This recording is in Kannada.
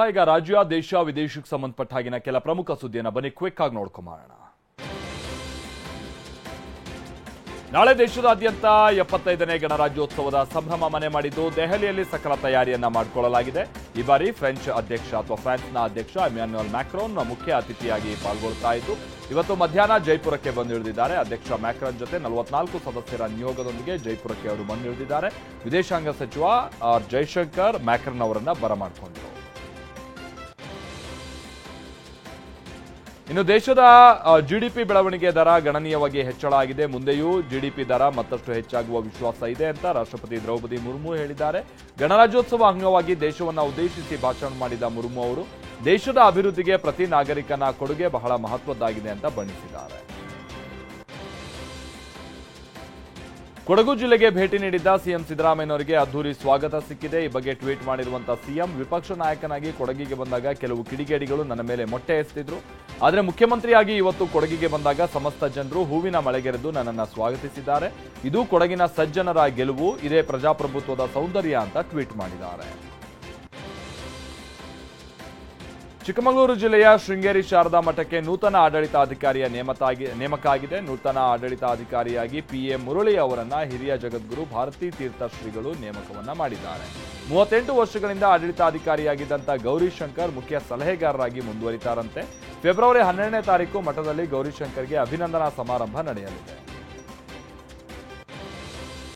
ಈಗ ರಾಜ್ಯ ದೇಶ ವಿದೇಶಕ್ಕೆ ಸಂಬಂಧಪಟ್ಟ ಹಾಗಿನ ಕೆಲ ಪ್ರಮುಖ ಸುದ್ದಿಯನ್ನು ಬನ್ನಿ ಕ್ವಿಕ್ ಆಗಿ ನೋಡ್ಕೊಂಬರೋಣ. ನಾಳೆ ದೇಶದಾದ್ಯಂತ 75ನೇ ಗಣರಾಜ್ಯೋತ್ಸವದ ಸಂಭ್ರಮ ಮನೆ ಮಾಡಿದ್ದು ದೆಹಲಿಯಲ್ಲಿ ಸಕಲ ತಯಾರಿಯನ್ನ ಮಾಡಿಕೊಳ್ಳಲಾಗಿದೆ. ಈ ಬಾರಿ ಫ್ರೆಂಚ್ ಅಧ್ಯಕ್ಷ ಅಥವಾ ಫ್ರಾನ್ಸ್ನ ಅಧ್ಯಕ್ಷ ಇಮ್ಯಾನ್ಯುಯಲ್ ಮ್ಯಾಕ್ರಾನ್ ಮುಖ್ಯ ಅತಿಥಿಯಾಗಿ ಪಾಲ್ಗೊಳ್ತಾ ಇದ್ದು ಇವತ್ತು ಮಧ್ಯಾಹ್ನ ಜೈಪುರಕ್ಕೆ ಬಂದಿಳಿದಿದ್ದಾರೆ. ಅಧ್ಯಕ್ಷ ಮ್ಯಾಕ್ರಾನ್ ಜೊತೆ 44 ಸದಸ್ಯರ ನಿಯೋಗದೊಂದಿಗೆ ಜೈಪುರಕ್ಕೆ ಅವರು ಬಂದಿಳಿದಿದ್ದಾರೆ. ವಿದೇಶಾಂಗ ಸಚಿವ ಜೈಶಂಕರ್ ಮ್ಯಾಕ್ರಾನ್ ಅವರನ್ನ ಬರಮಾಡಿಕೊಂಡರು. ಇನ್ನು ದೇಶದ ಜಿಡಿಪಿ ಬೆಳವಣಿಗೆ ದರ ಗಣನೀಯವಾಗಿ ಹೆಚ್ಚಳ ಆಗಿದೆ. ಮುಂದೆಯೂ ಜಿಡಿಪಿ ದರ ಮತ್ತಷ್ಟು ಹೆಚ್ಚಾಗುವ ವಿಶ್ವಾಸ ಇದೆ ಅಂತ ರಾಷ್ಟ್ರಪತಿ ದ್ರೌಪದಿ ಮುರ್ಮು ಹೇಳಿದ್ದಾರೆ. ಗಣರಾಜ್ಯೋತ್ಸವ ಅಂಗವಾಗಿ ದೇಶವನ್ನು ಉದ್ದೇಶಿಸಿ ಭಾಷಣ ಮಾಡಿದ ಮುರ್ಮು ಅವರು ದೇಶದ ಅಭಿವೃದ್ಧಿಗೆ ಪ್ರತಿ ನಾಗರಿಕನ ಕೊಡುಗೆ ಬಹಳ ಮಹತ್ವದ್ದಾಗಿದೆ ಅಂತ ಬಣ್ಣಿಸಿದ್ದಾರೆ. ಕೊಡಗು ಜಿಲ್ಲೆಗೆ ಭೇಟಿ ನೀಡಿದ್ದ ಸಿಎಂ ಸಿದ್ದರಾಮಯ್ಯನವರಿಗೆ ಅದ್ದೂರಿ ಸ್ವಾಗತ ಸಿಕ್ಕಿದೆ. ಈ ಬಗ್ಗೆ ಟ್ವೀಟ್ ಮಾಡಿರುವಂತಹ ಸಿಎಂ, ವಿಪಕ್ಷ ನಾಯಕನಾಗಿ ಕೊಡಗಿಗೆ ಬಂದಾಗ ಕೆಲವು ಕಿಡಿಗೇಡಿಗಳು ನನ್ನ ಮೇಲೆ ಮೊಟ್ಟೆ ಎಸೆದಿದ್ರು. ಆದರೆ ಮುಖ್ಯಮಂತ್ರಿಯಾಗಿ ಇವತ್ತು ಕೊಡಗಿಗೆ ಬಂದಾಗ ಸಮಸ್ತ ಜನರು ಹೂವಿನ ಮಳೆಗೆರೆದು ನನ್ನನ್ನು ಸ್ವಾಗತಿಸಿದ್ದಾರೆ. ಇದು ಕೊಡಗಿನ ಸಜ್ಜನರ ಗೆಲುವು, ಇದೇ ಪ್ರಜಾಪ್ರಭುತ್ವದ ಸೌಂದರ್ಯ ಅಂತ ಟ್ವೀಟ್ ಮಾಡಿದ್ದಾರೆ. ಚಿಕ್ಕಮಗಳೂರು ಜಿಲ್ಲೆಯ ಶೃಂಗೇರಿ ಶಾರದಾ ಮಠಕ್ಕೆ ನೂತನ ಆಡಳಿತಾಧಿಕಾರಿಯ ನೇಮಕ ಆಗಿದೆ. ನೂತನ ಆಡಳಿತಾಧಿಕಾರಿಯಾಗಿ PA ಮುರಳಿ ಅವರನ್ನ ಹಿರಿಯ ಜಗದ್ಗುರು ಭಾರತೀ ತೀರ್ಥ ಶ್ರೀಗಳು ನೇಮಕವನ್ನ ಮಾಡಿದ್ದಾರೆ. 38 ವರ್ಷಗಳಿಂದ ಆಡಳಿತಾಧಿಕಾರಿಯಾಗಿದ್ದಂಥ ಗೌರಿಶಂಕರ್ ಮುಖ್ಯ ಸಲಹೆಗಾರರಾಗಿ ಮುಂದುವರಿತಾರಂತೆ. ಫೆಬ್ರವರಿ 12ನೇ ತಾರೀಕು ಮಠದಲ್ಲಿ ಗೌರಿಶಂಕರ್ಗೆ ಅಭಿನಂದನಾ ಸಮಾರಂಭ ನಡೆಯಲಿದೆ.